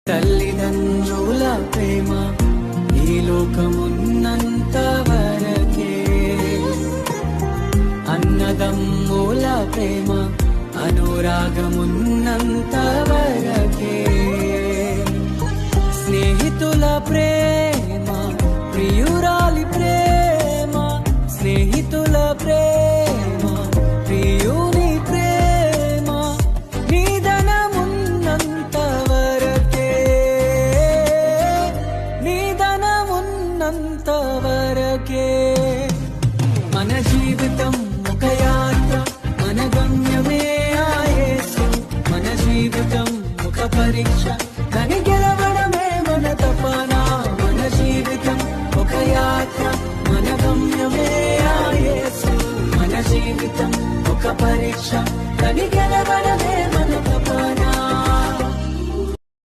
తల్లిదండ్రుల ప్రేమ ఈ లోకమున్నంత వరకే, అన్నదమ్ముల ప్రేమ అనురాగమున్నంత వరకే, స్నేహితుల ప్రేమ ప్రియురాలి ప్రేమ, స్నేహితుల ప్రేమ ప్రియుని ప్రేమ నిధనమున్నంత వరకే, నిధనమున్నంత వరకే. మన జీవితం ఒక యాత్ర, మన గమ్యమే ఆ యేసు. మన జీవితం ఒక పరీక్ష, దాని గెలవడమే మన తపన. మన జీవితం ఒక యాత్ర, మన గమ్యమే ఆ యేసు. మన జీవితం ఒక పరీక్ష, దాని గెలవడమే మన తపన.